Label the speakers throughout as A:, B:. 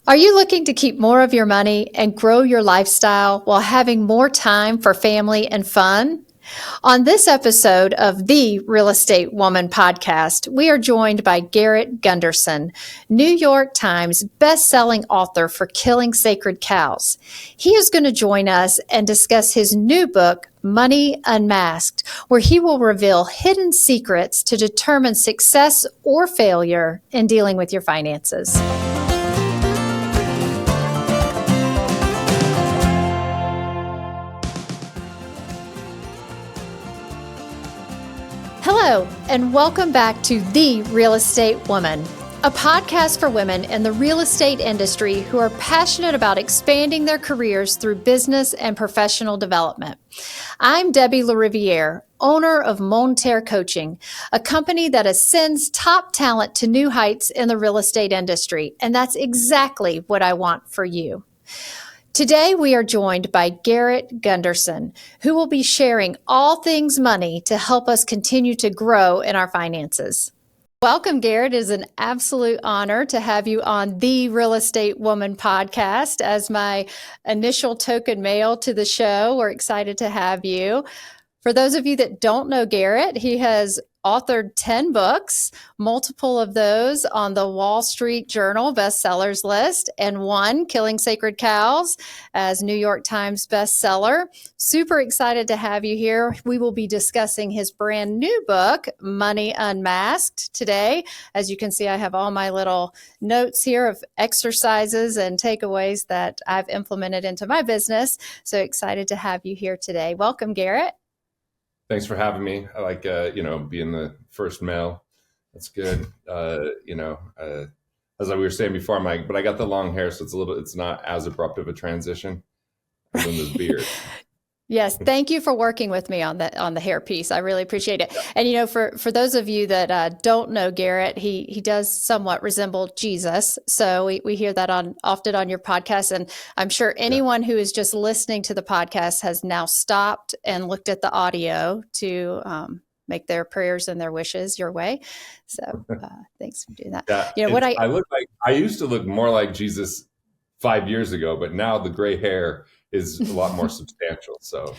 A: Are you looking to keep more of your money and grow your lifestyle while having more time for family and fun? On this episode of the Real Estate Woman podcast, we are joined by Garrett Gunderson, New York Times best-selling author for Killing Sacred Cows. He is going to join us and discuss his new book, Money Unmasked, where he will reveal hidden secrets to determine success or failure in dealing with your finances. Hello, and welcome back to The Real Estate Woman, a podcast for women in the real estate industry who are passionate about expanding their careers through business and professional development. I'm Debbie LaRiviere, owner of Monterre Coaching, a company that ascends top talent to new heights in the real estate industry, and that's exactly what I want for you. Today, we are joined by Garrett Gunderson, who will be sharing all things money to help us continue to grow in our finances. Welcome, Garrett. It is an absolute honor to have you on the Real Estate Woman podcast as my initial token male to the show. We're excited to have you. For those of you that don't know Garrett, he has authored 10 books, multiple of those on the Wall Street Journal bestsellers list, and one, Killing Sacred Cows, as New York Times bestseller. Super excited to have you here. We will be discussing his brand new book, Money Unmasked, today. As you can see, I have all my little notes here of exercises and takeaways that I've implemented into my business. So excited to have you here today. Welcome, Garrett.
B: Thanks for having me. I like, being the first male. That's good. As we were saying before, I'm like, but I got the long hair, so it's not as abrupt of a transition as in this beard.
A: Yes, thank you for working with me on the hair piece. I really appreciate it. And for those of you that don't know Garrett, he does somewhat resemble Jesus. So we hear that often on your podcast, and I'm sure anyone who is just listening to the podcast has now stopped and looked at the audio to make their prayers and their wishes your way. So thanks for doing that.
B: Yeah, I used to look more like Jesus 5 years ago, but now the gray hair is a lot more substantial. So,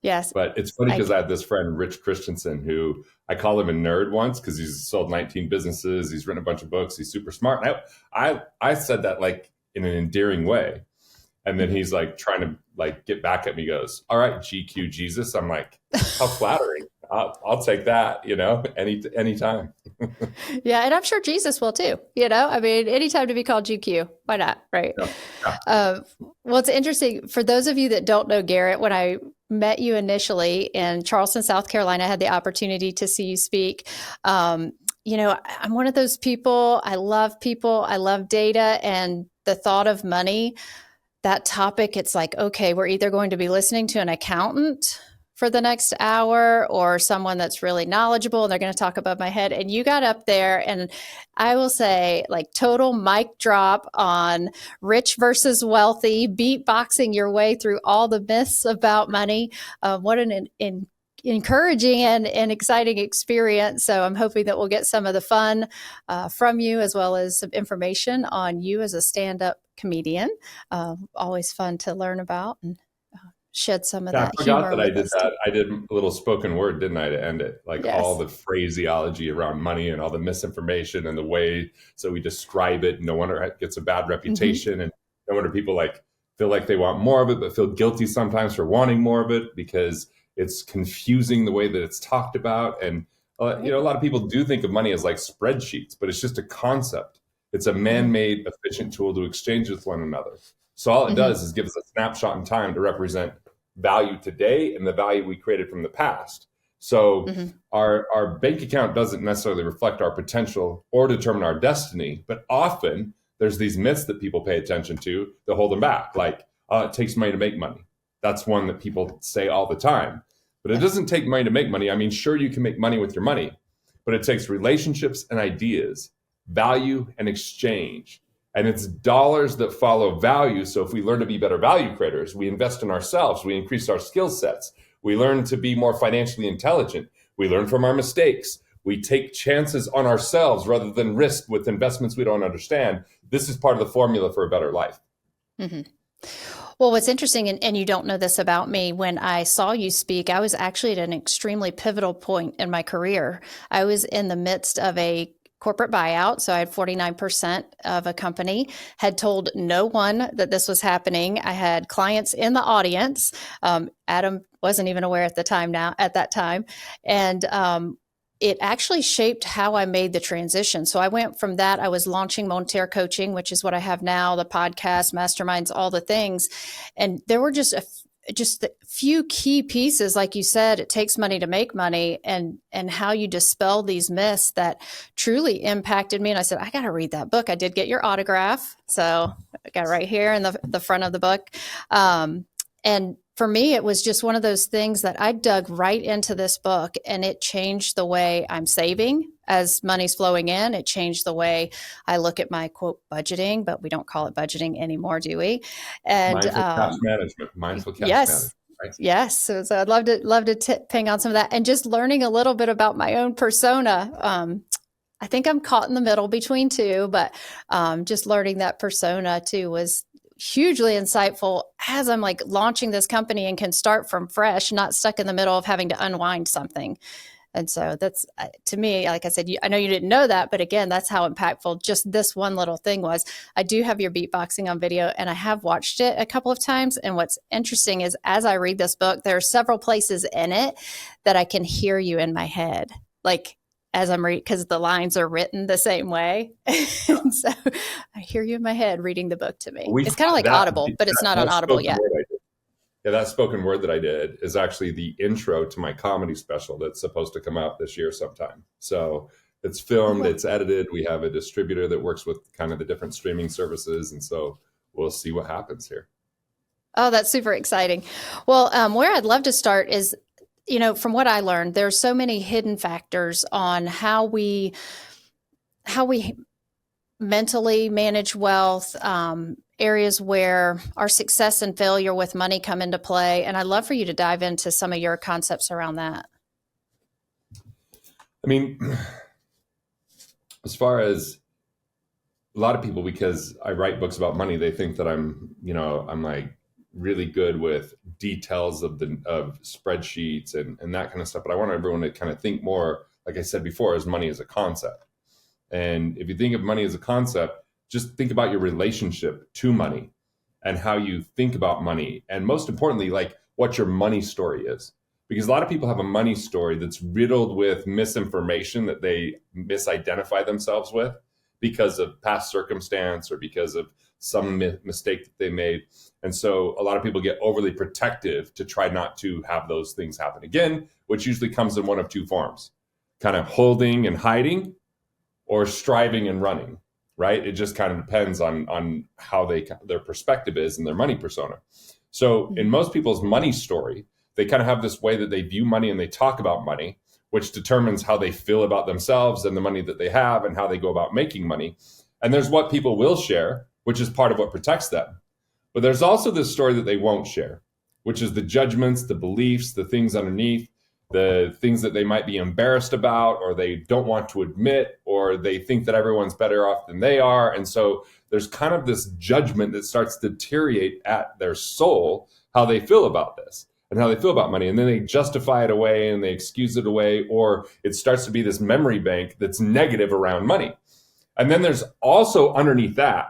A: Yes.
B: But it's funny because I had this friend, Rich Christensen, who I called him a nerd once because he's sold 19 businesses. He's written a bunch of books. He's super smart. And I said that like in an endearing way. And then he's like trying to like get back at me. He goes, "All right, GQ Jesus." I'm like, how flattering. I'll take that, anytime.
A: Yeah. And I'm sure Jesus will too, anytime to be called GQ, why not? Right. Yeah. Well, it's interesting for those of you that don't know Garrett, when I met you initially in Charleston, South Carolina, I had the opportunity to see you speak. I'm one of those people. I love data and the thought of money, that topic. It's like, okay, we're either going to be listening to an accountant for the next hour or someone that's really knowledgeable and they're going to talk above my head. And you got up there and I will say like total mic drop on rich versus wealthy, beatboxing your way through all the myths about money. What an encouraging and exciting experience. So I'm hoping that we'll get some of the fun from you as well as some information on you as a stand-up comedian. Always fun to learn about and shed some of that humor.
B: I forgot that I did that. I did a little spoken word, didn't I, to end it? Like all the phraseology around money and all the misinformation and the way so we describe it. No wonder it gets a bad reputation, and no wonder people feel like they want more of it, but feel guilty sometimes for wanting more of it because it's confusing the way that it's talked about. And a lot of people do think of money as like spreadsheets, but it's just a concept. It's a man-made efficient tool to exchange with one another. So all it does is give us a snapshot in time to represent value today and the value we created from the past. So our bank account doesn't necessarily reflect our potential or determine our destiny, but often there's these myths that people pay attention to that hold them back. Like, it takes money to make money. That's one that people say all the time. But it doesn't take money to make money. I mean, sure, you can make money with your money, but it takes relationships and ideas, value and exchange. And it's dollars that follow value. So if we learn to be better value creators, we invest in ourselves, we increase our skill sets, we learn to be more financially intelligent, we learn from our mistakes, We take chances on ourselves rather than risk with investments we don't understand. This is part of the formula for a better life.
A: Mm-hmm. Well, what's interesting, and you don't know this about me, when I saw you speak, I was actually at an extremely pivotal point in my career. I was in the midst of a corporate buyout. So I had 49% of a company, had told no one that this was happening. I had clients in the audience. Adam wasn't even aware at that time. And it actually shaped how I made the transition. So I went from that. I was launching Monterre Coaching, which is what I have now, the podcast, masterminds, all the things. And there were just a few key pieces. Like you said, it takes money to make money, and how you dispel these myths that truly impacted me. And I said, I got to read that book. I did get your autograph. So I got it right here in the front of the book. And for me, it was just one of those things that I dug right into this book, and it changed the way I'm saving as money's flowing in. It changed the way I look at my quote budgeting, but we don't call it budgeting anymore, do we? And
B: mindful cash management,
A: yes. Right? Yes. So I'd love to ping on some of that, and just learning a little bit about my own persona. I think I'm caught in the middle between two, but just learning that persona too was hugely insightful as I'm like launching this company and can start from fresh, not stuck in the middle of having to unwind something. And so that's, to me, like I said, I know you didn't know that, but again, that's how impactful just this one little thing was. I do have your beatboxing on video, and I have watched it a couple of times. And what's interesting is, as I read this book, there are several places in it that I can hear you in my head, like as I'm reading, because the lines are written the same way. And so I hear you in my head reading the book to me. It's kind of like Audible, but it's not on Audible yet.
B: Yeah, that spoken word that I did is actually the intro to my comedy special that's supposed to come out this year sometime. So it's filmed, it's edited. We have a distributor that works with kind of the different streaming services. And so we'll see what happens here.
A: Oh, that's super exciting. Well, where I'd love to start is, from what I learned, there's so many hidden factors on how we mentally manage wealth, areas where our success and failure with money come into play. And I'd love for you to dive into some of your concepts around that.
B: I mean, as far as a lot of people, because I write books about money, they think that I'm like really good with details of spreadsheets and that kind of stuff. But I want everyone to kind of think more, like I said before, as money as a concept. And if you think of money as a concept, just think about your relationship to money and how you think about money. And most importantly, like what your money story is. Because a lot of people have a money story that's riddled with misinformation that they misidentify themselves with because of past circumstance or because of some mistake that they made. And so a lot of people get overly protective to try not to have those things happen again, which usually comes in one of two forms, kind of holding and hiding or striving and running, right? It just kind of depends on how their perspective is and their money persona. So in most people's money story, they kind of have this way that they view money and they talk about money, which determines how they feel about themselves and the money that they have and how they go about making money. And there's what people will share, which is part of what protects them. But there's also this story that they won't share, which is the judgments, the beliefs, the things underneath, the things that they might be embarrassed about, or they don't want to admit, or they think that everyone's better off than they are. And so there's kind of this judgment that starts to deteriorate at their soul, how they feel about this and how they feel about money. And then they justify it away and they excuse it away, or it starts to be this memory bank that's negative around money. And then there's also underneath that,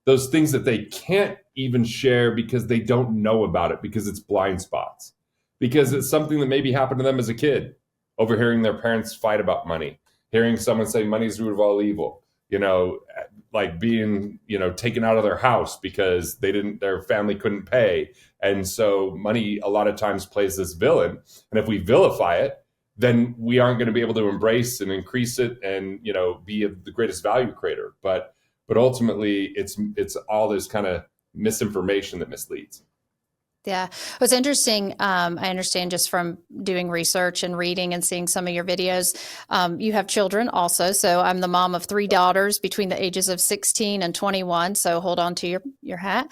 B: those things that they can't even share because they don't know about it, because it's blind spots, because it's something that maybe happened to them as a kid, overhearing their parents fight about money, hearing someone say money's the root of all evil, like being, taken out of their house because their family couldn't pay. And so money a lot of times plays this villain. And if we vilify it, then we aren't going to be able to embrace and increase it and, be the greatest value creator. But ultimately it's all this kind of misinformation that misleads.
A: Yeah. What's interesting, I understand just from doing research and reading and seeing some of your videos, you have children also. So I'm the mom of 3 daughters between the ages of 16 and 21. So hold on to your hat.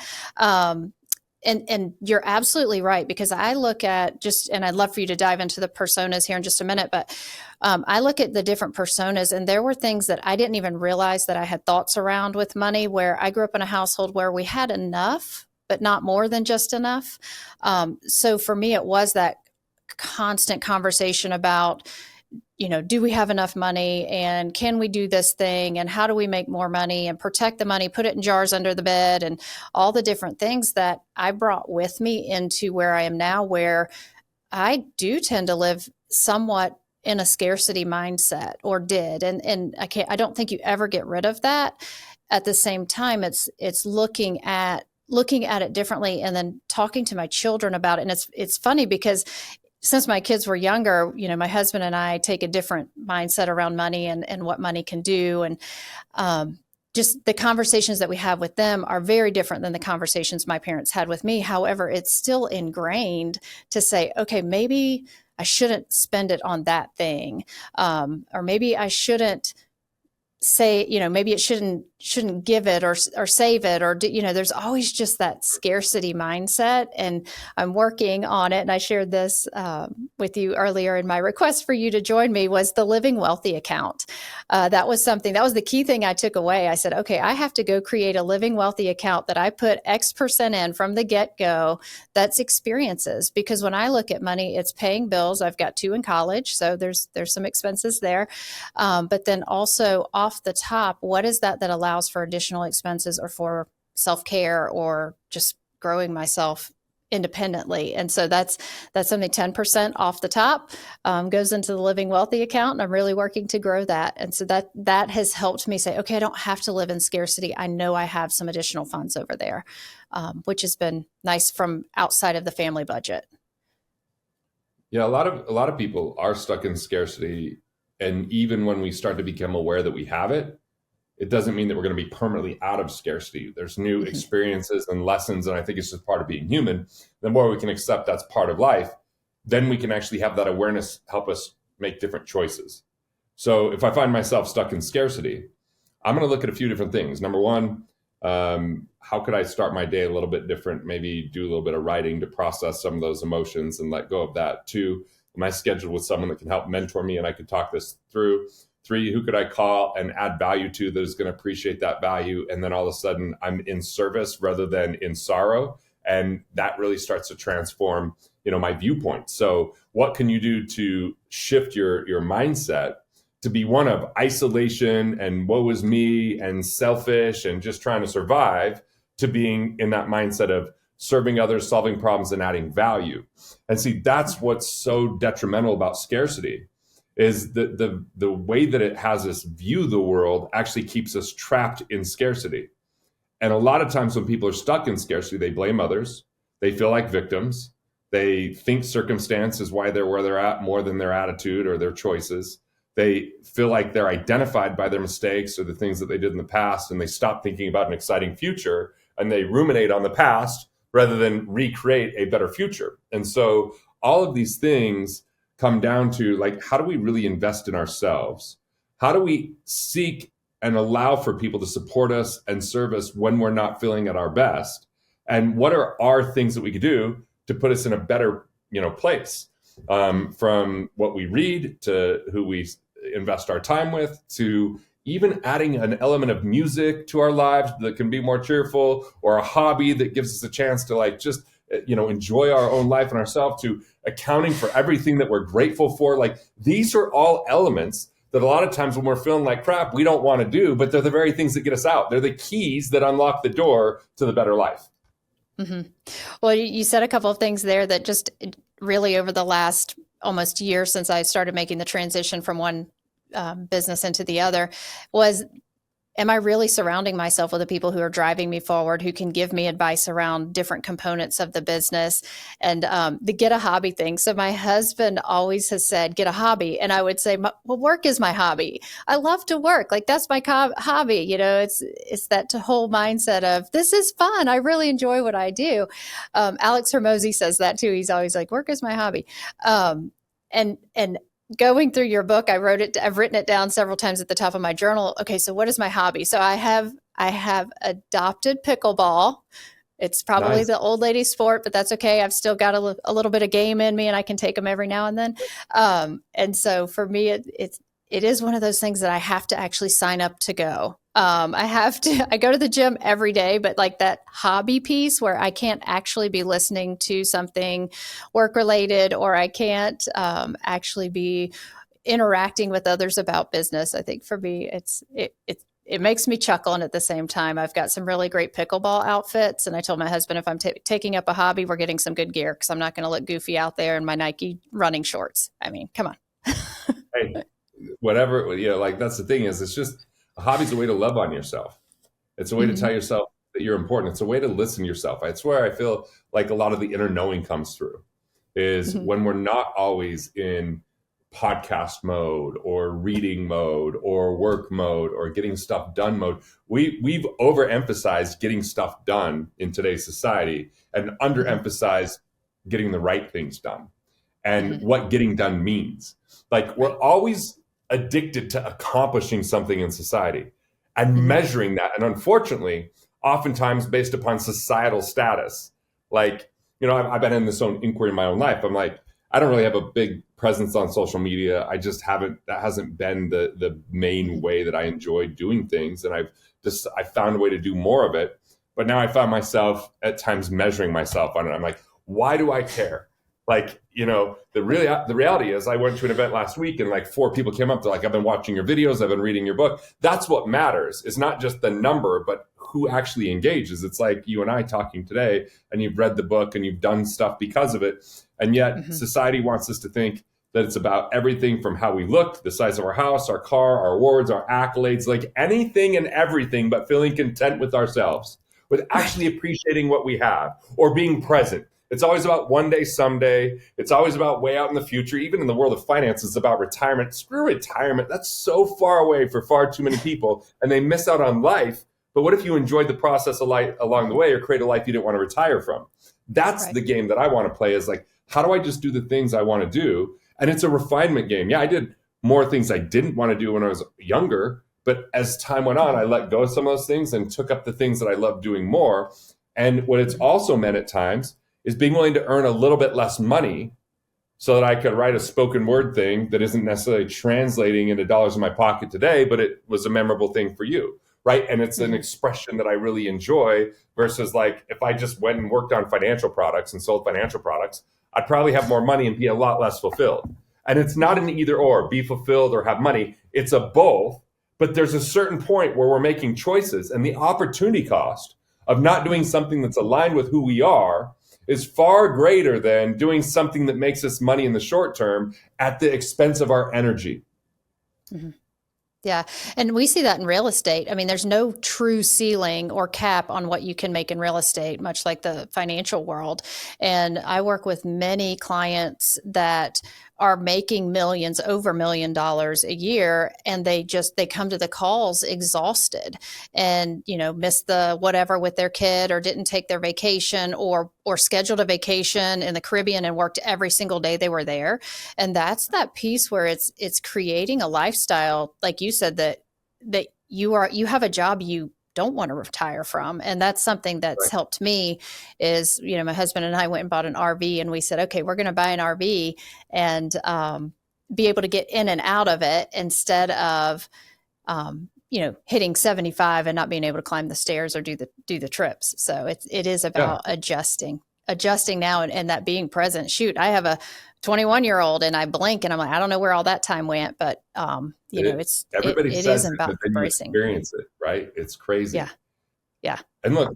A: And you're absolutely right, because I look at and I'd love for you to dive into the personas here in just a minute, but I look at the different personas, and there were things that I didn't even realize that I had thoughts around with money, where I grew up in a household where we had enough, but not more than just enough. So for me, it was that constant conversation about, do we have enough money, and can we do this thing, and how do we make more money and protect the money, put it in jars under the bed, and all the different things that I brought with me into where I am now, where I do tend to live somewhat in a scarcity mindset, or did. And I don't think you ever get rid of that. At the same time, it's looking at it differently, and then talking to my children about it. And it's funny because since my kids were younger, my husband and I take a different mindset around money and what money can do. And just the conversations that we have with them are very different than the conversations my parents had with me. However, it's still ingrained to say, okay, maybe I shouldn't spend it on that thing. Or maybe I shouldn't say, maybe it shouldn't give it or save it, or there's always just that scarcity mindset. And I'm working on it. And I shared this with you earlier in my request for you to join me, was the Living Wealthy account. That was the key thing I took away. I said, okay, I have to go create a Living Wealthy account that I put X% in from the get-go. That's experiences, because when I look at money, it's paying bills. I've got 2 in college, so there's some expenses there. But then also off the top, what is that allows for additional expenses, or for self-care, or just growing myself independently? And so that's something 10% off the top goes into the Living Wealthy account, and I'm really working to grow that. And so that has helped me say, okay, I don't have to live in scarcity. I know I have some additional funds over there, which has been nice from outside of the family budget.
B: Yeah, a lot of people are stuck in scarcity, and even when we start to become aware that we have it, it doesn't mean that we're going to be permanently out of scarcity. There's new experiences and lessons, and I think it's just part of being human. The more we can accept that's part of life, then we can actually have that awareness help us make different choices. So if I find myself stuck in scarcity, I'm going to look at a few different things. Number one, how could I start my day a little bit different? Maybe do a little bit of writing to process some of those emotions and let go of that. 2, am I scheduled with someone that can help mentor me and I can talk this through? 3, who could I call and add value to that is going to appreciate that value? And then all of a sudden I'm in service rather than in sorrow. And that really starts to transform, my viewpoint. So what can you do to shift your mindset to be one of isolation and woe is me and selfish and just trying to survive, to being in that mindset of serving others, solving problems, and adding value? And see, that's what's so detrimental about scarcity, is the way that it has us view the world actually keeps us trapped in scarcity. And a lot of times when people are stuck in scarcity, they blame others. They feel like victims. They think circumstance is why they're where they're at more than their attitude or their choices. They feel like they're identified by their mistakes or the things that they did in the past, and they stop thinking about an exciting future, and they ruminate on the past rather than recreate a better future. And so all of these things come down to, like, how do we really invest in ourselves? How do we seek and allow for people to support us and serve us when we're not feeling at our best? And what are our things that we could do to put us in a better, place? From what we read to who we invest our time with, to even adding an element of music to our lives that can be more cheerful, or a hobby that gives us a chance to just enjoy our own life and ourselves, to accounting for everything that we're grateful for. Like, these are all elements that a lot of times when we're feeling like crap, we don't want to do, but they're the very things that get us out. They're the keys that unlock the door to the better life.
A: Mm-hmm. Well, you said a couple of things there that just really, over the last almost year since I started making the transition from one business into the other, was, am I really surrounding myself with the people who are driving me forward, who can give me advice around different components of the business? And the get a hobby thing. So my husband always has said, get a hobby. And I would say, well, work is my hobby. I love to work. Like, that's my hobby. It's that whole mindset of, this is fun. I really enjoy what I do. Alex Hermosi says that too. He's always like, work is my hobby. And going through your book, I've written it down several times at the top of my journal. Okay, so what is my hobby? So I have adopted pickleball, It's probably
B: Nice.
A: the old lady sport, but that's okay. I've still got a little bit of game in me, and I can take them every now and then. And so for me, it is one of those things that I have to actually sign up to go. I go to the gym every day, but like that hobby piece where I can't actually be listening to something work related, or I can't actually be interacting with others about business. I think for me, it makes me chuckle. And at the same time, I've got some really great pickleball outfits. And I told my husband, if I'm taking up a hobby, we're getting some good gear, because I'm not going to look goofy out there in my Nike running shorts. I mean, come on.
B: Hey, whatever, like that's the thing is, it's just a hobby's a way to love on yourself. It's a way to tell yourself that you're important. It's a way to listen to yourself. It's where I feel like a lot of the inner knowing comes through, is when we're not always in podcast mode or reading mode or work mode or getting stuff done mode. We've overemphasized getting stuff done in today's society and underemphasized getting the right things done and what getting done means. Like, we're always addicted to accomplishing something in society and measuring that. And unfortunately, oftentimes based upon societal status. Like, I've been in this own inquiry in my own life. I'm like, I don't really have a big presence on social media. That hasn't been the main way that I enjoy doing things. And I found a way to do more of it. But now I found myself at times measuring myself on it. I'm like, why do I care? Like, the reality is, I went to an event last week and like 4 people came up. They're like, I've been watching your videos. I've been reading your book. That's what matters. It's not just the number, but who actually engages. It's like you and I talking today, and you've read the book and you've done stuff because of it. And yet society wants us to think that it's about everything from how we look, the size of our house, our car, our awards, our accolades, like anything and everything but feeling content with ourselves, with actually appreciating what we have or being present. It's always about one day, someday. It's always about way out in the future. Even in the world of finance, it's about retirement. Screw retirement. That's so far away for far too many people, and they miss out on life. But what if you enjoyed the process of life along the way, or create a life you didn't want to retire from? That's the game that I want to play, is like, how do I just do the things I want to do? And it's a refinement game. Yeah, I did more things I didn't want to do when I was younger. But as time went on, I let go of some of those things and took up the things that I love doing more. And what it's also meant at times is being willing to earn a little bit less money so that I could write a spoken word thing that isn't necessarily translating into dollars in my pocket today, but it was a memorable thing for you, right? And it's an expression that I really enjoy, versus like if I just went and worked on financial products and sold financial products, I'd probably have more money and be a lot less fulfilled. And it's not an either or, be fulfilled or have money. It's a both, but there's a certain point where we're making choices, and the opportunity cost of not doing something that's aligned with who we are is far greater than doing something that makes us money in the short term at the expense of our energy.
A: Yeah. And we see that in real estate. I mean, there's no true ceiling or cap on what you can make in real estate, much like the financial world. And I work with many clients that are making millions, over $1 million a year, and they come to the calls exhausted and, missed the whatever with their kid, or didn't take their vacation, or scheduled a vacation in the Caribbean and worked every single day they were there. And that's that piece where it's creating a lifestyle, like you said, that you have a job you don't want to retire from. And that's something that's helped me is, my husband and I went and bought an RV, and we said, okay, we're going to buy an RV and be able to get in and out of it, instead of, hitting 75 and not being able to climb the stairs or do the trips. So it is about adjusting now, and that being present. Shoot, I have a 21-year-old, and I blink and I'm like, I don't know where all that time went, but
B: everybody
A: it
B: says
A: is about
B: but then you
A: embracing.
B: experience it, right? It's crazy.
A: Yeah.
B: And look,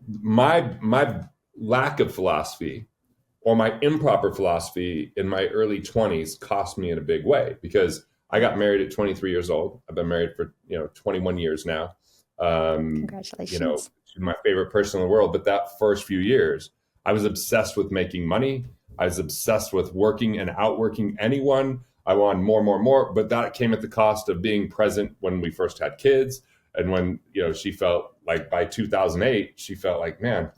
B: my lack of philosophy, or my improper philosophy in my early 20s, cost me in a big way, because I got married at 23 years old. I've been married for 21 years now.
A: Congratulations.
B: She's my favorite person in the world. But that first few years, I was obsessed with making money. I was obsessed with working and outworking anyone. I wanted more. But that came at the cost of being present when we first had kids. And when, she felt like by 2008, she felt like, man,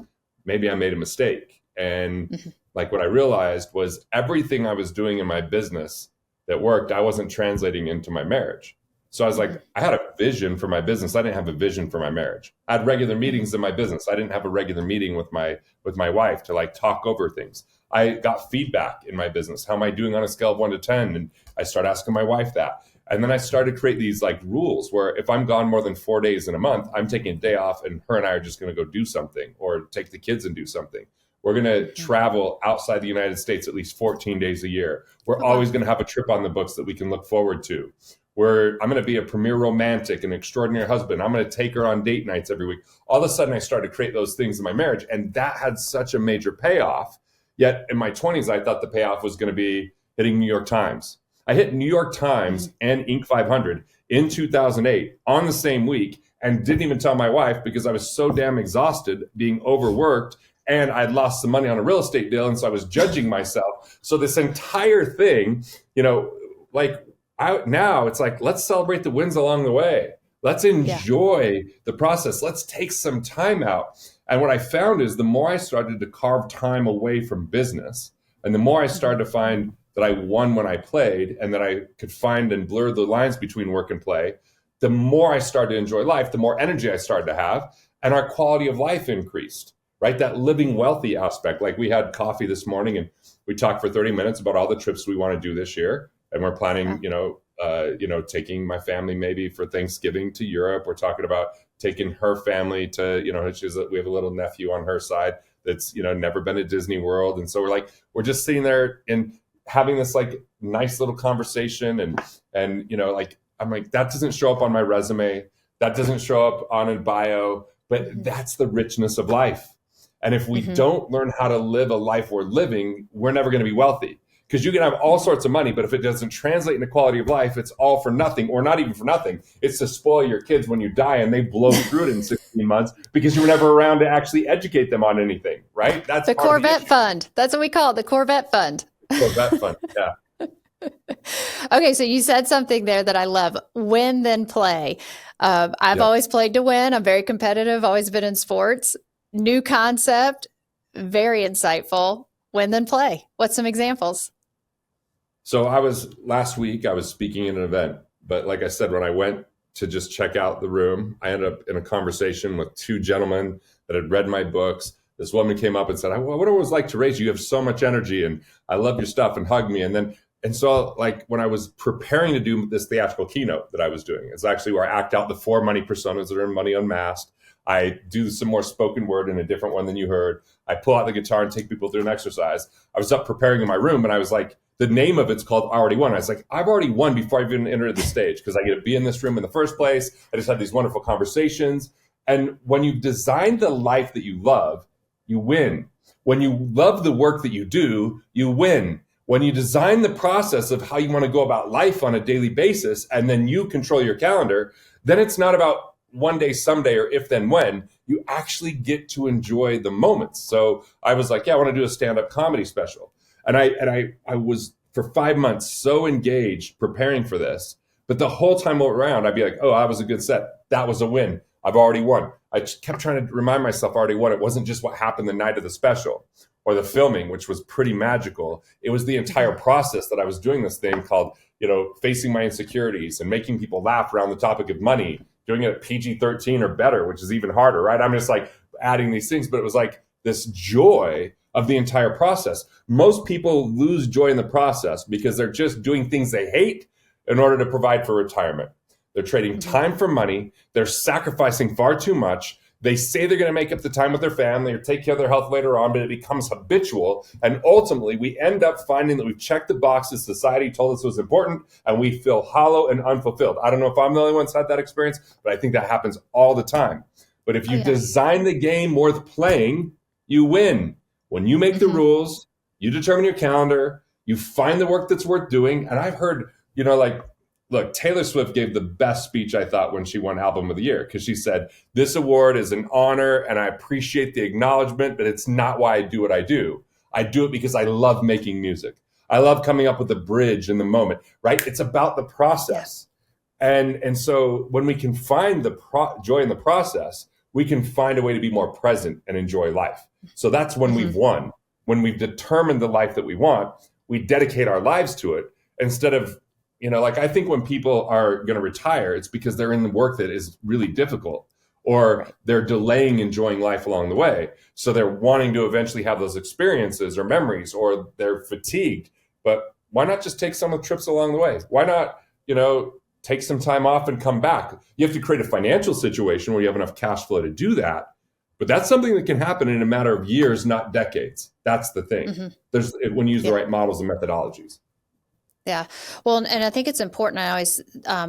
B: maybe I made a mistake. And like what I realized was everything I was doing in my business that worked, I wasn't translating into my marriage. So I was like, I had a vision for my business. I didn't have a vision for my marriage. I had regular meetings in my business. I didn't have a regular meeting with my wife to like talk over things. I got feedback in my business. How am I doing on a scale of 1 to 10? And I started asking my wife that. And then I started to create these like rules where if I'm gone more than 4 days in a month, I'm taking a day off and her and I are just going to go do something or take the kids and do something. We're going to travel outside the United States at least 14 days a year. We're always going to have a trip on the books that we can look forward to. I'm going to be a premier romantic, an extraordinary husband. I'm going to take her on date nights every week. All of a sudden, I started to create those things in my marriage, and that had such a major payoff. Yet in my 20s, I thought the payoff was going to be hitting New York Times. I hit New York Times and Inc. 500 in 2008 on the same week and didn't even tell my wife because I was so damn exhausted, being overworked, and I'd lost some money on a real estate deal. And so I was judging myself. So this entire thing, now it's like, let's celebrate the wins along the way. Let's enjoy the process. Let's take some time out. And what I found is the more I started to carve time away from business, and the more I started to find that I won when I played and that I could find and blur the lines between work and play, the more I started to enjoy life, the more energy I started to have, and our quality of life increased, right? That living wealthy aspect. Like we had coffee this morning and we talked for 30 minutes about all the trips we want to do this year. And we're planning, taking my family maybe for Thanksgiving to Europe. We're talking about taking her family to, we have a little nephew on her side that's, never been to Disney World. And so we're just sitting there and having this like nice little conversation. And I'm like, that doesn't show up on my resume. That doesn't show up on a bio, but that's the richness of life. And if we don't learn how to live a life we're living, we're never going to be wealthy. Because you can have all sorts of money, but if it doesn't translate into quality of life, it's all for nothing, or not even for nothing. It's to spoil your kids when you die and they blow through it in 16 months because you were never around to actually educate them on anything, right? That's
A: the Corvette Fund. That's what we call it, the Corvette Fund.
B: Corvette Fund, yeah.
A: Okay, so you said something there that I love. Win, then play. I've always played to win. I'm very competitive, always been in sports. New concept, very insightful. Win, then play. What's some examples?
B: So last week, I was speaking at an event, but like I said, when I went to just check out the room, I ended up in a conversation with two gentlemen that had read my books. This woman came up and said, what it was like to raise you. You have so much energy and I love your stuff, and hugged me. And so like when I was preparing to do this theatrical keynote that I was doing, it's actually where I act out the 4 money personas that are in Money Unmasked. I do some more spoken word in a different one than you heard. I pull out the guitar and take people through an exercise. I was up preparing in my room and I was like, the name of it's called I Already Won. I was like, I've already won before I've even entered the stage because I get to be in this room in the first place. I just had these wonderful conversations. And when you've designed the life that you love, you win. When you love the work that you do, you win. When you design the process of how you want to go about life on a daily basis, and then you control your calendar, then it's not about one day, someday, or if then when. You actually get to enjoy the moments. So I was like, I want to do a stand-up comedy special. And I was for 5 months so engaged preparing for this, but the whole time around, I'd be like, oh, that was a good set. That was a win. I've already won. I just kept trying to remind myself I already won. It wasn't just what happened the night of the special or the filming, which was pretty magical. It was the entire process that I was doing this thing called, facing my insecurities and making people laugh around the topic of money, doing it at PG-13 or better, which is even harder, right? I'm just like adding these things, but it was like this joy of the entire process. Most people lose joy in the process because they're just doing things they hate in order to provide for retirement. They're trading time for money. They're sacrificing far too much. They say they're going to make up the time with their family or take care of their health later on, but it becomes habitual. And ultimately, we end up finding that we've checked the boxes society told us was important, and we feel hollow and unfulfilled. I don't know if I'm the only one that's had that experience, but I think that happens all the time. But if you design the game worth playing, you win. When you make the rules, you determine your calendar, you find the work that's worth doing. And I've heard, look, Taylor Swift gave the best speech, I thought, when she won Album of the Year, because she said, this award is an honor and I appreciate the acknowledgement, but it's not why I do what I do. I do it because I love making music. I love coming up with the bridge in the moment, right? It's about the process. And so when we can find the joy in the process, we can find a way to be more present and enjoy life. So that's when we've won. When we've determined the life that we want, we dedicate our lives to it instead of like I think when people are going to retire, it's because they're in the work that is really difficult, or they're delaying enjoying life along the way. So they're wanting to eventually have those experiences or memories, or they're fatigued. But why not just take some of the trips along the way? Why not, take some time off and come back? You have to create a financial situation where you have enough cash flow to do that. But that's something that can happen in a matter of years, not decades. That's the thing. Mm-hmm. When you use the right models and methodologies.
A: Yeah. Well, and I think it's important. I always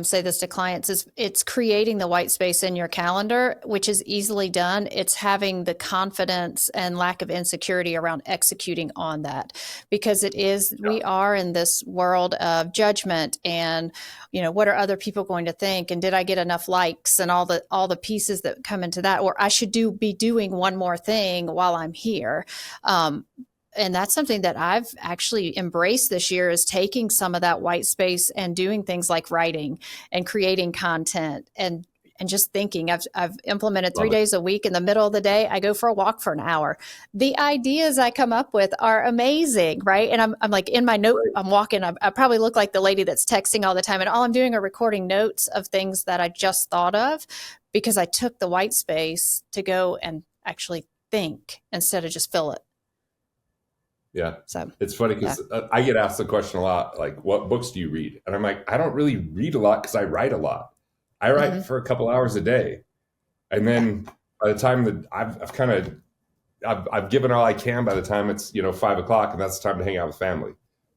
A: say this to clients, is it's creating the white space in your calendar, which is easily done. It's having the confidence and lack of insecurity around executing on that, because we are in this world of judgment and, what are other people going to think? And did I get enough likes and all the pieces that come into that, or I should be doing one more thing while I'm here. And that's something that I've actually embraced this year, is taking some of that white space and doing things like writing and creating content and just thinking. I've implemented 3 days a week. In the middle of the day, I go for a walk for an hour. The ideas I come up with are amazing, right? And I'm like in my note, I'm walking. I probably look like the lady that's texting all the time, and all I'm doing are recording notes of things that I just thought of, because I took the white space to go and actually think instead of just fill it.
B: Yeah. So it's funny because I get asked the question a lot, like, what books do you read? And I'm like, I don't really read a lot because I write a lot. I write for a couple hours a day. And then by the time that I've given all I can, by the time it's, 5:00, and that's the time to hang out with family.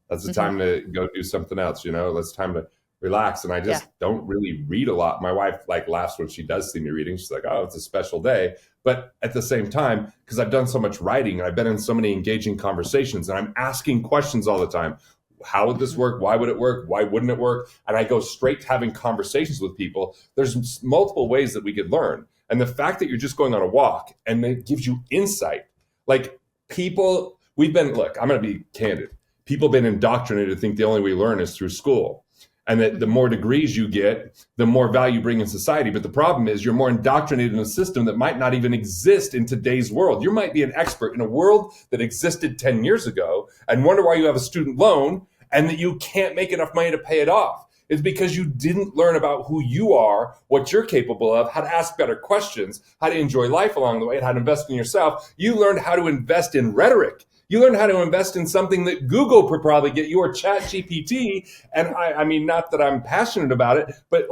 B: That's the time to go do something else, that's time to relax. And I just don't really read a lot. My wife laughs when she does see me reading. She's like, oh, it's a special day. But at the same time, because I've done so much writing and I've been in so many engaging conversations and I'm asking questions all the time. How would this work? Why would it work? Why wouldn't it work? And I go straight to having conversations with people. There's multiple ways that we could learn. And the fact that you're just going on a walk and it gives you insight. Like I'm going to be candid. People have been indoctrinated to think the only way we learn is through school. And that the more degrees you get, the more value you bring in society. But the problem is you're more indoctrinated in a system that might not even exist in today's world. You might be an expert in a world that existed 10 years ago and wonder why you have a student loan and that you can't make enough money to pay it off. It's because you didn't learn about who you are, what you're capable of, how to ask better questions, how to enjoy life along the way, and how to invest in yourself. You learned how to invest in rhetoric. You learn how to invest in something that Google could probably get you, or ChatGPT. And I mean, not that I'm passionate about it, but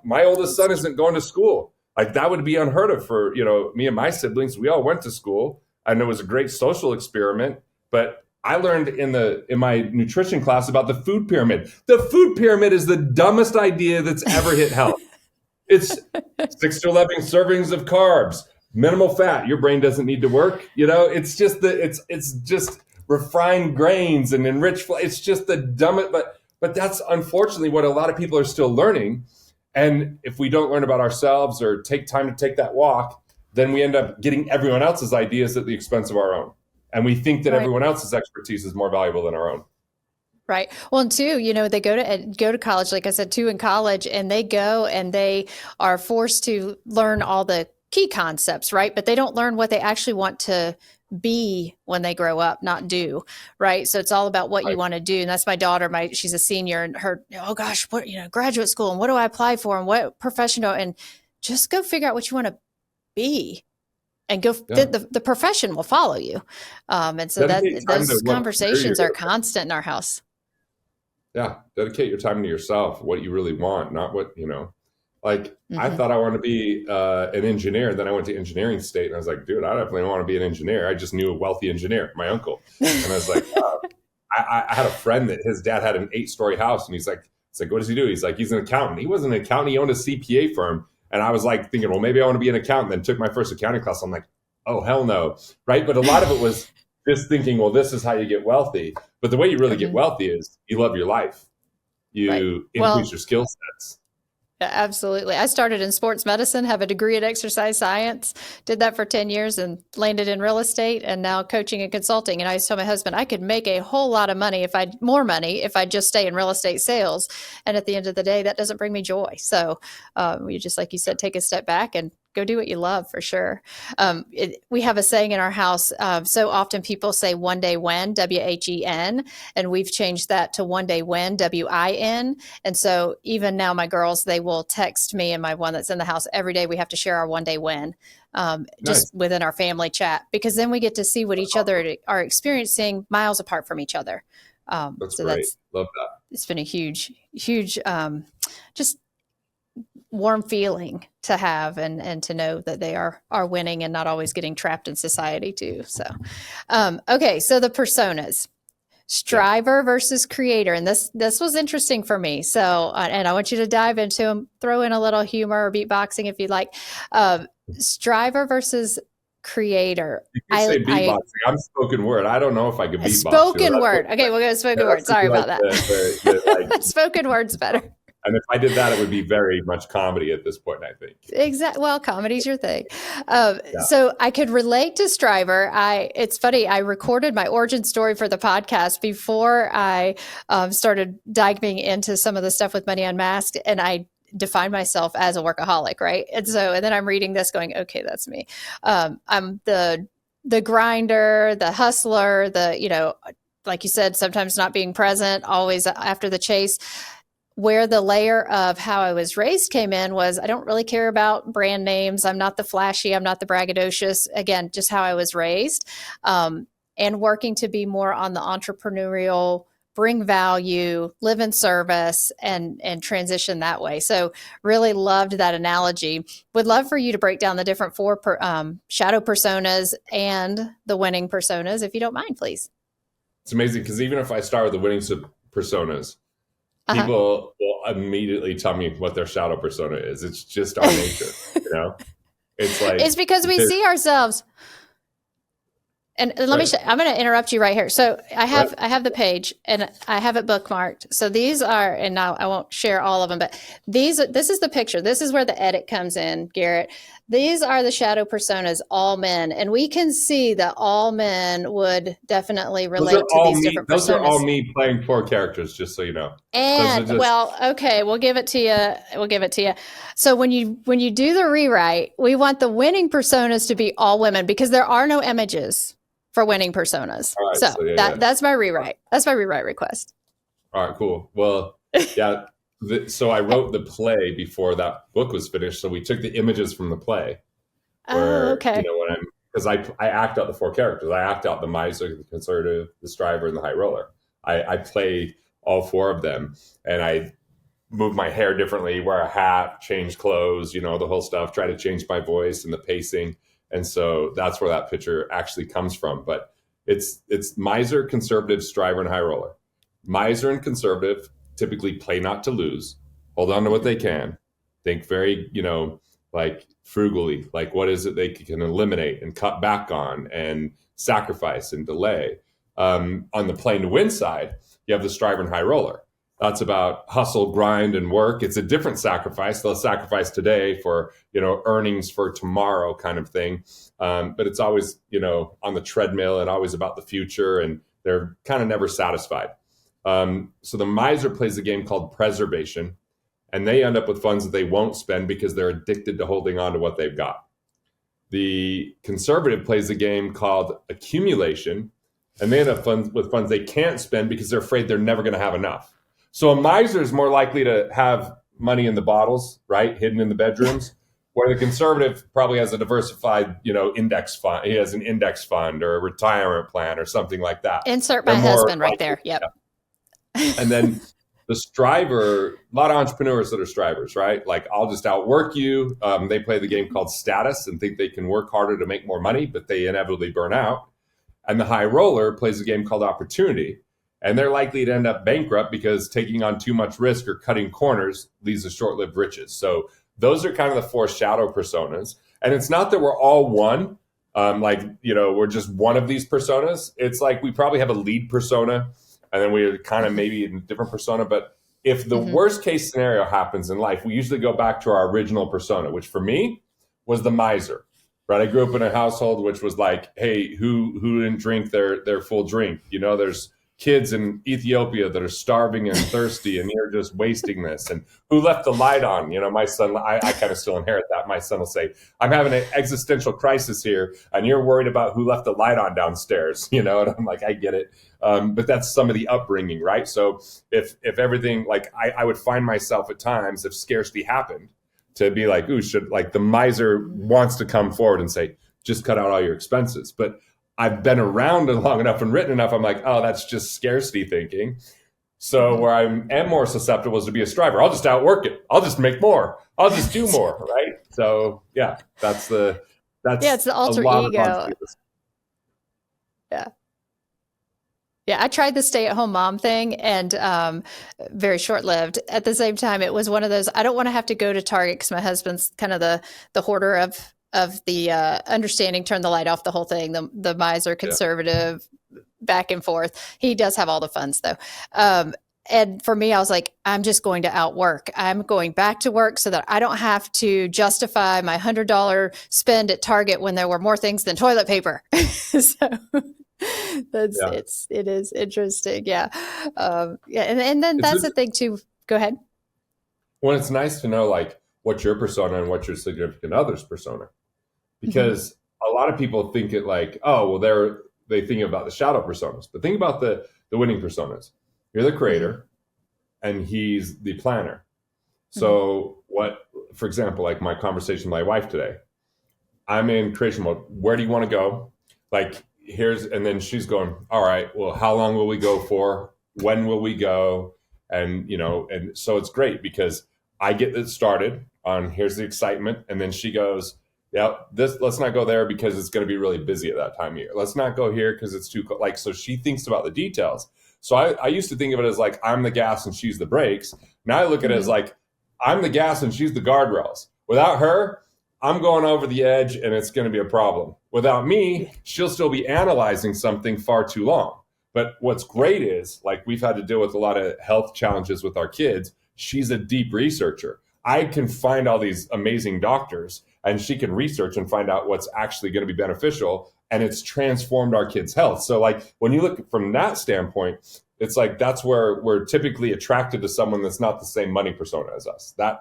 B: my oldest son isn't going to school. That would be unheard of for, me and my siblings. We all went to school and it was a great social experiment. But I learned in my nutrition class about the food pyramid. The food pyramid is the dumbest idea that's ever hit health. It's 6 to 11 servings of carbs. Minimal fat, your brain doesn't need to work. It's just it's just refined grains and enriched. It's just the dumbest, but that's unfortunately what a lot of people are still learning. And if we don't learn about ourselves or take time to take that walk, then we end up getting everyone else's ideas at the expense of our own. And we think that everyone else's expertise is more valuable than our own.
A: Right. Well, and two, they go to college, like I said, two in college, and they go and they are forced to learn all the key concepts, right? But they don't learn what they actually want to be when they grow up, not do, right? So it's all about what you want to do. And that's my daughter, she's a senior, and her, oh gosh, what, graduate school, and what do I apply for, and what profession and just go figure out what you want to be and go, the profession will follow you. And so those conversations are constant in our house.
B: Yeah. Dedicate your time to yourself, what you really want, not what, I thought I wanted to be an engineer. Then I went to engineering state and I was like, dude, I definitely want to be an engineer. I just knew a wealthy engineer, my uncle. And I was like, I had a friend that his dad had an 8-story house. And he's like, what does he do? He's like, he's an accountant. He wasn't an accountant. He owned a CPA firm. And I was thinking, well, maybe I want to be an accountant. Then took my first accounting class. I'm like, oh, hell no. Right. But a lot of it was just thinking, well, this is how you get wealthy. But the way you really get wealthy is you love your life. You increase your skill sets.
A: Absolutely. I started in sports medicine, have a degree in exercise science, did that for 10 years and landed in real estate, and now coaching and consulting. And I told my husband I could make a whole lot of money if I just stay in real estate sales. And at the end of the day, that doesn't bring me joy. So you just, like you said, take a step back and go do what you love for sure. We have a saying in our house. So often people say one day when, WHEN, and we've changed that to one day when, WIN. And so even now my girls, they will text me and my one that's in the house every day. We have to share our one day when. Just within our family chat, because then we get to see what each other are experiencing miles apart from each other.
B: That's great. Love that.
A: It's been a huge, just warm feeling to have and to know that they are winning and not always getting trapped in society too. So, okay. So the personas. Striver versus creator. And this was interesting for me. So, and I want you to dive into them, throw in a little humor or beatboxing if you'd like. Striver versus creator.
B: You can say beatboxing. I'm spoken word. I don't know if I can beatbox.
A: Spoken word. Okay, we'll go spoken word. Sorry about that. Spoken word's better.
B: And if I did that, it would be very much comedy at this point, I think.
A: Exactly. Well, comedy's your thing. So I could relate to Striver. It's funny. I recorded my origin story for the podcast before I started diving into some of the stuff with Money Unmasked, and I defined myself as a workaholic, right? And then I'm reading this going, okay, that's me. I'm the grinder, the hustler, like you said, sometimes not being present, always after the chase. Where the layer of how I was raised came in was I don't really care about brand names. I'm not the flashy. I'm not the braggadocious. Again, just how I was raised, and working to be more on the entrepreneurial, bring value, live in service, and transition that way. So really loved that analogy. Would love for you to break down the different four shadow personas and the winning personas, if you don't mind, please.
B: It's amazing because even if I start with the winning personas, people will immediately tell me what their shadow persona is. It's just our nature, It's
A: because we see ourselves. And let me I'm going to interrupt you right here. So I have the page and I have it bookmarked. So these are, and now I won't share all of them, but this is the picture. This is where the edit comes in, Garrett. These are the shadow personas, all men. And we can see that all men would definitely relate to these different personas.
B: Those are all me playing 4 characters, just so you know.
A: And okay, we'll give it to you. So when you do the rewrite, we want the winning personas to be all women because there are no images for winning personas. Right, that's my rewrite. That's my rewrite request.
B: All right, cool. Well, yeah. So I wrote the play before that book was finished. So we took the images from the play.
A: Okay.
B: Because I act out the 4 characters. I act out the miser, the conservative, the striver, and the high roller. I play all 4 of them, and I move my hair differently, wear a hat, change clothes, the whole stuff. Try to change my voice and the pacing. And so that's where that picture actually comes from. But it's miser, conservative, striver, and high roller. Miser and conservative typically play not to lose, hold on to what they can, think very, like frugally, like what is it they can eliminate and cut back on and sacrifice and delay. On the playing to win side, you have the striver and high roller. That's about hustle, grind, and work. It's a different sacrifice. They'll sacrifice today for, earnings for tomorrow kind of thing. But it's always, on the treadmill and always about the future, and they're kind of never satisfied. So the miser plays a game called preservation, and they end up with funds that they won't spend because they're addicted to holding on to what they've got. The conservative plays a game called accumulation, and they end up with funds they can't spend because they're afraid they're never going to have enough. So a miser is more likely to have money in the bottles, right, hidden in the bedrooms, where the conservative probably has a diversified, index fund. He has an index fund or a retirement plan or something like that.
A: Insert my husband right there. Yep.
B: Yeah. And then the striver, a lot of entrepreneurs that are strivers, right? Like, I'll just outwork you. They play the game called status and think they can work harder to make more money, but they inevitably burn out. And the high roller plays a game called opportunity. And they're likely to end up bankrupt because taking on too much risk or cutting corners leads to short-lived riches. So those are kind of the 4 shadow personas. And it's not that we're all one, we're just one of these personas. It's like we probably have a lead persona, and then we're kind of maybe in a different persona. But if the worst case scenario happens in life, we usually go back to our original persona, which for me was the miser. Right? I grew up in a household which was like, hey, who didn't drink their full drink? There's kids in Ethiopia that are starving and thirsty, and you're just wasting this. And who left the light on? My son, I kind of still inherit that. My son will say, I'm having an existential crisis here, and you're worried about who left the light on downstairs, and I'm like, I get it. But that's some of the upbringing, right? So if everything, like I would find myself at times, if scarcity happened, to be like, ooh, the miser wants to come forward and say, just cut out all your expenses. But I've been around long enough and written enough. I'm like, oh, that's just scarcity thinking. So where I am more susceptible is to be a striver. I'll just outwork it. I'll just make more. I'll just do more. Right. So yeah, that's
A: it's the alter ego. Yeah. Yeah, I tried the stay-at-home mom thing, and very short-lived. At the same time, it was one of those, I don't want to have to go to Target because my husband's kind of the hoarder of the understanding, turn the light off, the whole thing, the miser, conservative, back and forth. He does have all the funds, though. And for me, I was like, I'm just going to outwork. I'm going back to work so that I don't have to justify my $100 spend at Target when there were more things than toilet paper. So... it is interesting. Yeah. And then that's the thing too. Go ahead. Well,
B: it's nice to know like what's your persona and what's your significant other's persona, because a lot of people think it like, oh, well, they think about the shadow personas, but think about the winning personas. You're the creator and he's the planner. So for example, like my conversation with my wife today, I'm in creation mode. Where do you want to go? Like, and then she's going, all right, well, how long will we go for? When will we go? And, and so it's great because I get it started on here's the excitement. And then she goes, yeah, let's not go there because it's going to be really busy at that time of year. Let's not go here because it's too cold. Like, so she thinks about the details. So I used to think of it as like, I'm the gas and she's the brakes. Now I look at it as like, I'm the gas and she's the guardrails. Without her, I'm going over the edge and it's going to be a problem. Without me, she'll still be analyzing something far too long. But what's great is, like, we've had to deal with a lot of health challenges with our kids. She's a deep researcher. I can find all these amazing doctors and she can research and find out what's actually going to be beneficial. And it's transformed our kids' health. So like when you look from that standpoint, it's like that's where we're typically attracted to someone that's not the same money persona as us. That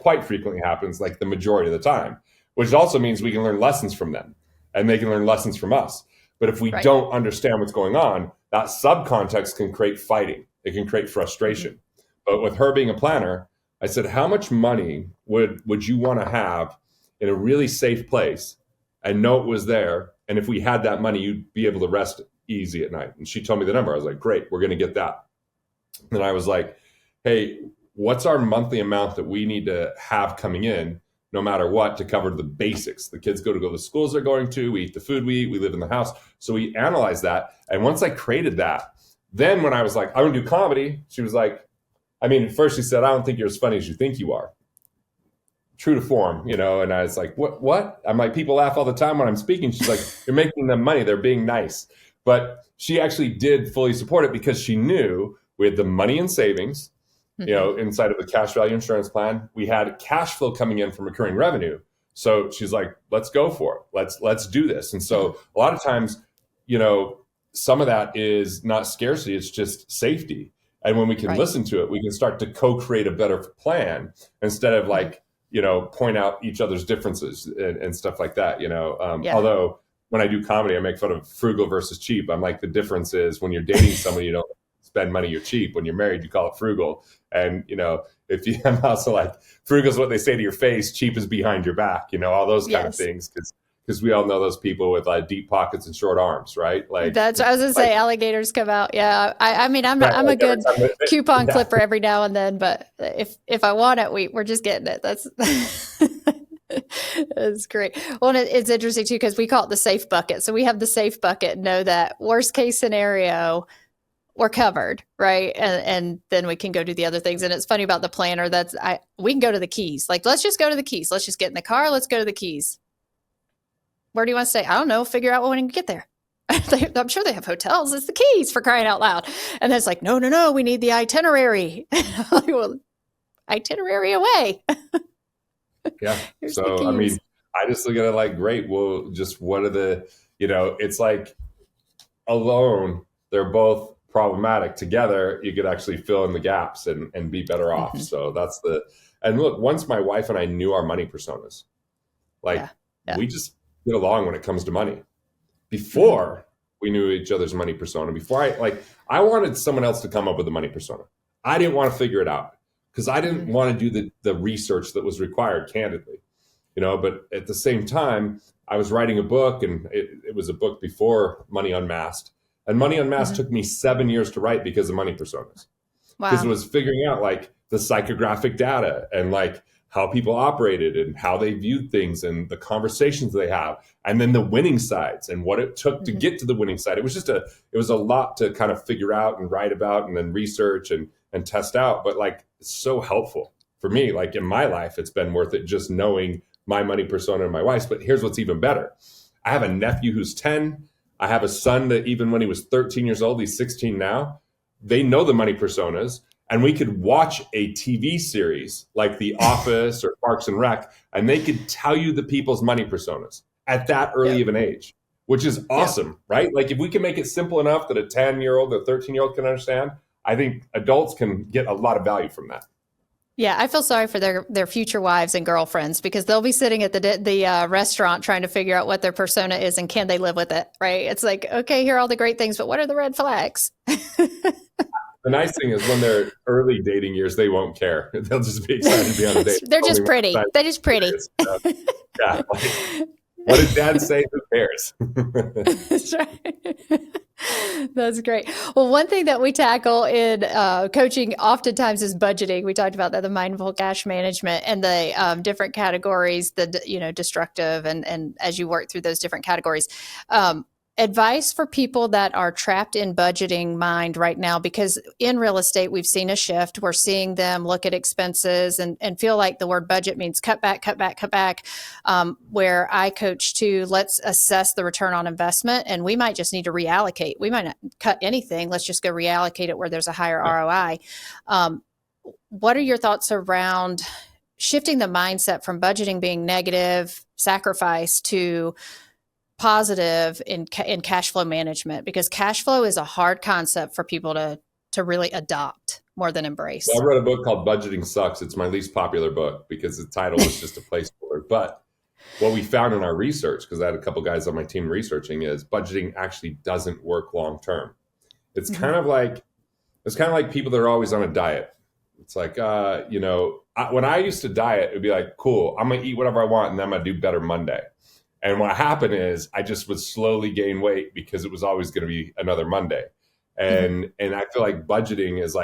B: quite frequently happens, like the majority of the time, which also means we can learn lessons from them and they can learn lessons from us. But if we don't understand what's going on, that subcontext can create fighting. It can create frustration. But with her being a planner, I said, how much money would you want to have in a really safe place and know it was there? And if we had that money, you'd be able to rest easy at night. And she told me the number. I was like, great, we're going to get that. And I was like, hey, what's our monthly amount that we need to have coming in no matter what to cover the basics? The kids go to the schools they're going to, we eat the food we eat, we live in the house. So we analyze that. And once I created that, then when I was like, I want to do comedy, she was like, at first she said, I don't think you're as funny as you think you are. True to form, and I was like, what? I'm like, people laugh all the time when I'm speaking. She's like, you're making them money. They're being nice. But she actually did fully support it because she knew we had the money and savings, inside of the cash value insurance plan. We had cash flow coming in from recurring revenue. So she's like, let's go for it. Let's do this. And so a lot of times, some of that is not scarcity, it's just safety. And when we can listen to it, we can start to co-create a better plan instead of like, point out each other's differences and stuff like that, Although when I do comedy, I make fun of frugal versus cheap. I'm like, the difference is when you're dating somebody, you don't spend money, you're cheap. When you're married, you call it frugal. And, I'm also like, frugal is what they say to your face, cheap is behind your back, all those kind of things. Because we all know those people with deep pockets and short arms, right? Like
A: that's what I was gonna say. Alligators come out. Yeah, I'm a good coupon clipper every now and then, but if I want it, we're just getting it. That's that's great. Well, it's interesting too because we call it the safe bucket. So we have the safe bucket. Know that worst case scenario, we're covered, right? And then we can go do the other things. And it's funny about the planner. We can go to the Keys. Like, let's just go to the Keys. Let's just get in the car. Let's go to the Keys. Where do you want to stay? I don't know. Figure out when we can get there. I'm sure they have hotels. It's the Keys, for crying out loud. And then it's like, no. We need the itinerary. Well, itinerary away.
B: Yeah. So, I just look at it like, great. Well, just what are the, it's like alone, they're both problematic, together you could actually fill in the gaps and be better off. So and look, once my wife and I knew our money personas, we just get along when it comes to money. Before we knew each other's money persona, before I wanted someone else to come up with a money persona. I didn't want to figure it out because I didn't want to do the research that was required, candidly, but at the same time, I was writing a book, and it was a book before Money Unmasked. And Money Unmasked took me 7 years to write because of money personas. Because it was figuring out the psychographic data and how people operated and how they viewed things and the conversations they have, and then the winning sides and what it took to get to the winning side. It was a lot to kind of figure out and write about and then research and test out. But it's so helpful for me. In my life, it's been worth it just knowing my money persona and my wife's. But here's what's even better. I have a nephew who's 10. I have a son that even when he was 13 years old, he's 16 now. They know the money personas. And we could watch a TV series like The Office or Parks and Rec, and they could tell you the people's money personas at that early of an age, which is awesome, right? If we can make it simple enough that a 10-year-old or 13-year-old can understand, I think adults can get a lot of value from that.
A: Yeah, I feel sorry for their future wives and girlfriends, because they'll be sitting at the restaurant trying to figure out what their persona is and can they live with it, right? It's okay, here are all the great things, but what are the red flags?
B: The nice thing is when they're early dating years, they won't care. They'll just be excited to be on a date.
A: They're just pretty. They're just pretty.
B: Yeah. What did Dad say? Who cares?
A: That's right. That's great. Well, one thing that we tackle in coaching oftentimes is budgeting. We talked about that, the mindful cash management and the different categories, the destructive, and as you work through those different categories. Advice for people that are trapped in budgeting mind right now, because in real estate, we've seen a shift. We're seeing them look at expenses and feel like the word budget means cut back. Where I coach to, let's assess the return on investment, and we might just need to reallocate. We might not cut anything. Let's just go reallocate it where there's a higher ROI. What are your thoughts around shifting the mindset from budgeting being negative, sacrifice, to positive in cash flow management? Because cash flow is a hard concept for people to really adopt more than embrace.
B: Well, I wrote a book called Budgeting Sucks. It's my least popular book because the title is just a placeholder. But what we found in our research, because I had a couple guys on my team researching, is budgeting actually doesn't work long term. It's kind of like people that are always on a diet. It's when I used to diet, it'd be cool, I'm gonna eat whatever I want and then I'm gonna do better Monday. And what happened is I just would slowly gain weight because it was always going to be another Monday. And I feel like budgeting is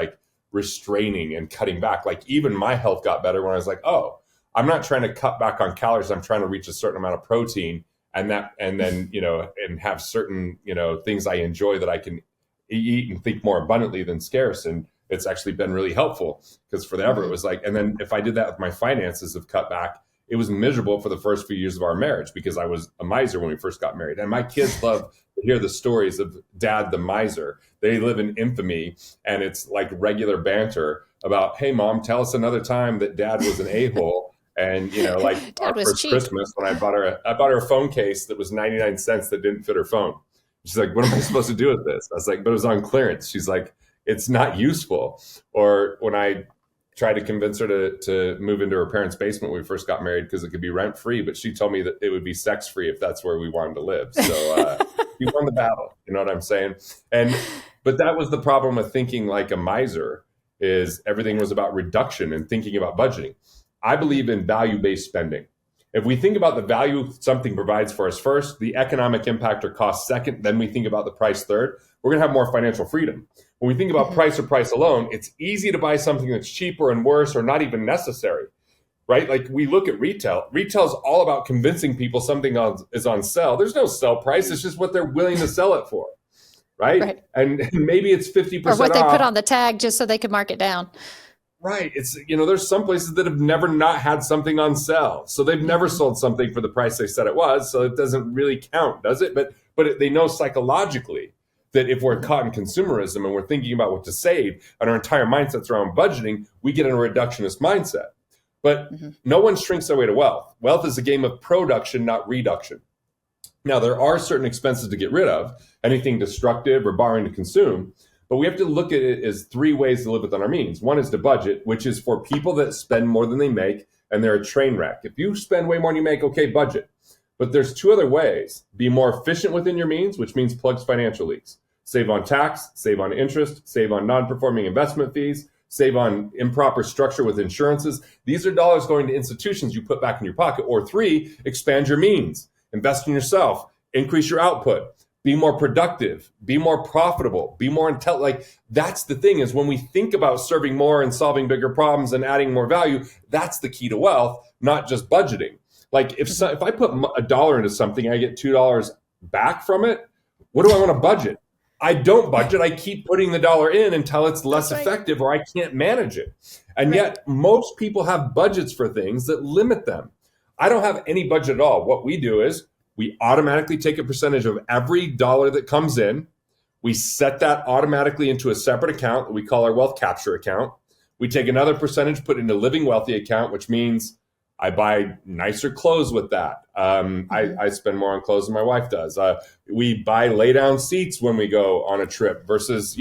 B: restraining and cutting back. Even my health got better when I was oh, I'm not trying to cut back on calories. I'm trying to reach a certain amount of protein and then, and have certain, things I enjoy that I can eat and think more abundantly than scarce. And it's actually been really helpful because forever it was and then if I did that with my finances of cut back, it was miserable for the first few years of our marriage because I was a miser when we first got married. And my kids love to hear the stories of Dad the miser. They live in infamy, and it's regular banter about, hey, Mom, tell us another time that Dad was an a-hole. And, our first cheap. Christmas, when I bought her a phone case that was 99 cents that didn't fit her phone. She's like, what am I supposed to do with this? I was but it was on clearance. She's like, it's not useful. Or when I tried to convince her to move into her parents' basement when we first got married because it could be rent free, but she told me that it would be sex free if that's where we wanted to live. So you won the battle. You know what I'm saying? But that was the problem with thinking like a miser, is everything was about reduction and thinking about budgeting. I believe in value-based spending. If we think about the value something provides for us first, the economic impact or cost second, then we think about the price third, we're going to have more financial freedom. When we think about price or price alone, it's easy to buy something that's cheaper and worse or not even necessary, right? Like we look at retail. Retail is all about convincing people something is on sale. There's no sell price. It's just what they're willing to sell it for, right? And maybe it's 50% off.
A: Or what they put on the tag just so they could mark it down.
B: Right. It's, there's some places that have never not had something on sale. So they've never sold something for the price they said it was. So it doesn't really count, does it? But they know psychologically that if we're caught in consumerism and we're thinking about what to save and our entire mindset's around budgeting, we get in a reductionist mindset. But no one shrinks their way to wealth. Wealth is a game of production, not reduction. Now, there are certain expenses to get rid of, anything destructive or borrowing to consume. But we have to look at it as three ways to live within our means. One is to budget, which is for people that spend more than they make and they're a train wreck. If you spend way more than you make, okay, budget. But there's two other ways. Be more efficient within your means, which means plugs financial leaks. Save on tax, save on interest, save on non-performing investment fees, save on improper structure with insurances. These are dollars going to institutions you put back in your pocket. Or three, expand your means. Invest in yourself. Increase your output. Be more productive. Be more profitable. Be more intelligent. Like, that's the thing, is when we think about serving more and solving bigger problems and adding more value, that's the key to wealth, not just budgeting. Like, if I put $1 into something, I get $2 back from it. What do I want to budget? I don't budget. I keep putting the dollar in until it's less effective or I can't manage it. And yet most people have budgets for things that limit them. I don't have any budget at all. What we do is we automatically take a percentage of every dollar that comes in. We set that automatically into a separate account that we call our wealth capture account. We take another percentage, put it in a living wealthy account, which means I buy nicer clothes with that. I spend more on clothes than my wife does. We buy lay down seats when we go on a trip versus,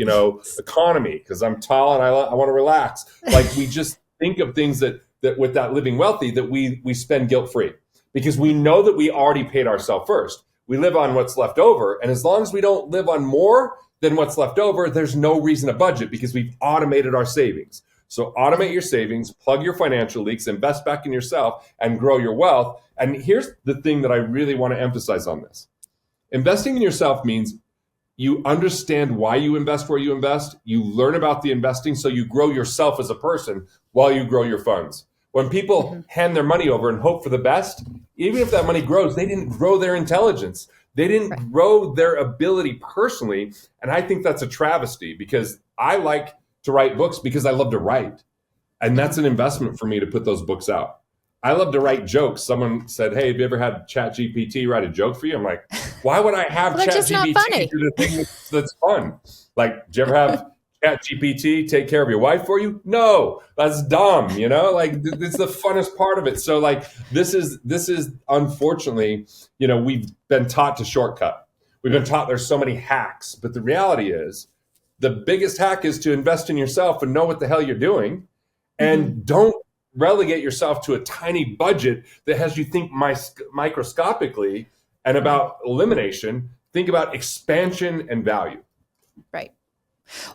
B: economy, because I'm tall and I want to relax. Like, we just think of things that with that living wealthy that we spend guilt free, because we know that we already paid ourselves first. We live on what's left over. And as long as we don't live on more than what's left over, there's no reason to budget, because we've automated our savings. So automate your savings, plug your financial leaks, invest back in yourself, and grow your wealth. And here's the thing that I really want to emphasize on this. Investing in yourself means you understand why you invest where you invest. You learn about the investing so you grow yourself as a person while you grow your funds. When people hand their money over and hope for the best, even if that money grows, they didn't grow their intelligence. They didn't grow their ability personally. And I think that's a travesty, because I like to write books because I love to write. And that's an investment for me to put those books out. I love to write jokes. Someone said, hey, have you ever had ChatGPT write a joke for you? I'm like, why would I have ChatGPT do the thing that's fun? Like, do you ever have ChatGPT take care of your wife for you? No, that's dumb. Like, it's the funnest part of it. So like, this is unfortunately, we've been taught to shortcut. We've been taught there's so many hacks, but the reality is, the biggest hack is to invest in yourself and know what the hell you're doing, and don't relegate yourself to a tiny budget that has you think microscopically and about elimination. Think about expansion and value. Right.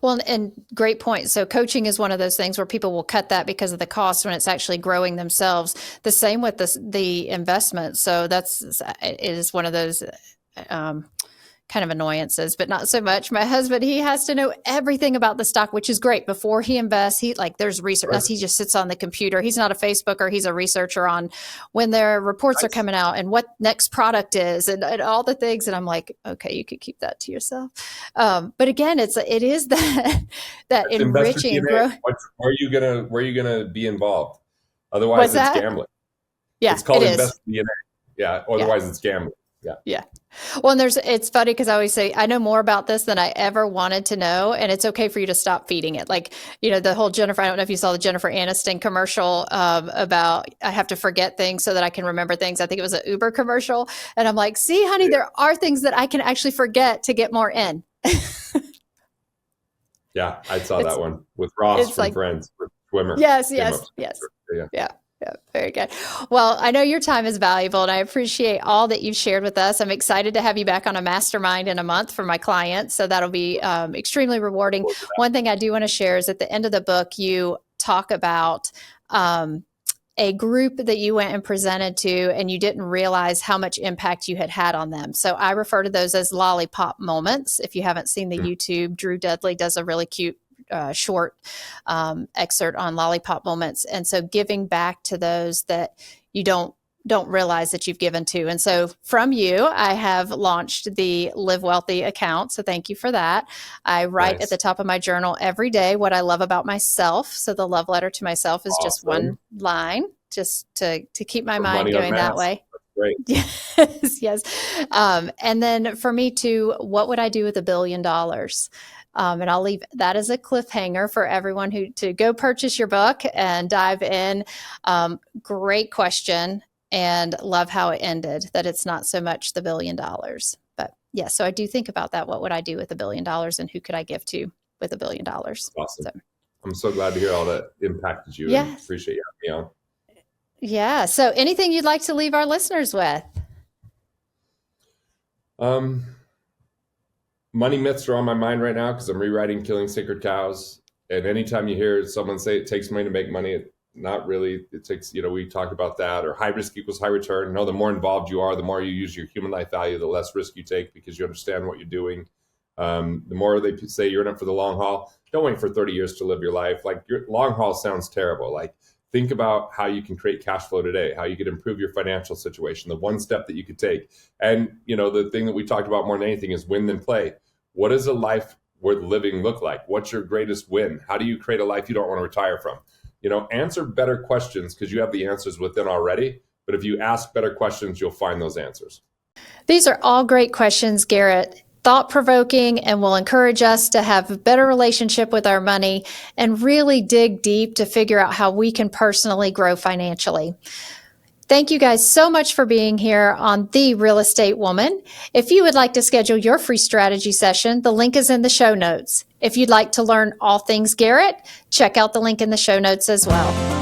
A: Well, and great point. So coaching is one of those things where people will cut that because of the cost when it's actually growing themselves. The same with the investment. So it is one of those kind of annoyances, but not so much. My husband, he has to know everything about the stock, which is great. Before he invests, there's research. Right. He just sits on the computer. He's not a Facebooker. He's a researcher on when their reports are coming out and what next product is and all the things. And I'm like, okay, you could keep that to yourself. But again, it is that enriching and growth.
B: Where are you gonna be involved? Otherwise, it's gambling.
A: Yeah,
B: it's called invest DNA. Yeah, otherwise it's gambling. Yeah.
A: Yeah. Well, and it's funny because I always say, I know more about this than I ever wanted to know. And it's okay for you to stop feeding it. Like, the whole Jennifer, I don't know if you saw the Jennifer Aniston commercial about, I have to forget things so that I can remember things. I think it was an Uber commercial. And I'm like, see, honey, there are things that I can actually forget to get more in.
B: Yeah. I saw that one with Ross from Friends, with swimmer.
A: Yes. Yeah. Yeah, very good. Well, I know your time is valuable, and I appreciate all that you've shared with us. I'm excited to have you back on a mastermind in a month for my clients, so that'll be extremely rewarding. One thing I do want to share is at the end of the book, you talk about a group that you went and presented to, and you didn't realize how much impact you had on them. So I refer to those as lollipop moments. If you haven't seen the YouTube, Drew Dudley does a really cute short excerpt on lollipop moments. And so giving back to those that you don't realize that you've given to. And so from you, I have launched the Live Wealthy account. So thank you for that. I write at the top of my journal every day what I love about myself. So the love letter to myself is just one line, just to keep my mind going that way.
B: Great.
A: Yes. And then for me too, what would I do with $1 billion? And I'll leave that as a cliffhanger for everyone to go purchase your book and dive in. Great question, and love how it ended, that it's not so much the $1 billion. But yeah, so I do think about that. What would I do with $1 billion, and who could I give to? with $1 billion.
B: Awesome.
A: So.
B: I'm so glad to hear all that impacted you.
A: Yes.
B: And appreciate you having me on.
A: Yeah. So anything you'd like to leave our listeners with?
B: Money myths are on my mind right now because I'm rewriting Killing Sacred Cows. And anytime you hear someone say it takes money to make money, not really. It takes, we talked about that, or high risk equals high return. No, the more involved you are, the more you use your human life value, the less risk you take because you understand what you're doing. The more they say you're in it for the long haul, don't wait for 30 years to live your life. Like, your long haul sounds terrible. Like, think about how you can create cash flow today, how you could improve your financial situation, the one step that you could take. And, the thing that we talked about more than anything is win then play. What does a life worth living look like? What's your greatest win? How do you create a life you don't want to retire from? Answer better questions because you have the answers within already. But if you ask better questions, you'll find those answers.
A: These are all great questions, Garrett. Thought-provoking, and will encourage us to have a better relationship with our money and really dig deep to figure out how we can personally grow financially. Thank you guys so much for being here on The Real Estate Woman. If you would like to schedule your free strategy session, the link is in the show notes. If you'd like to learn all things Garrett, check out the link in the show notes as well.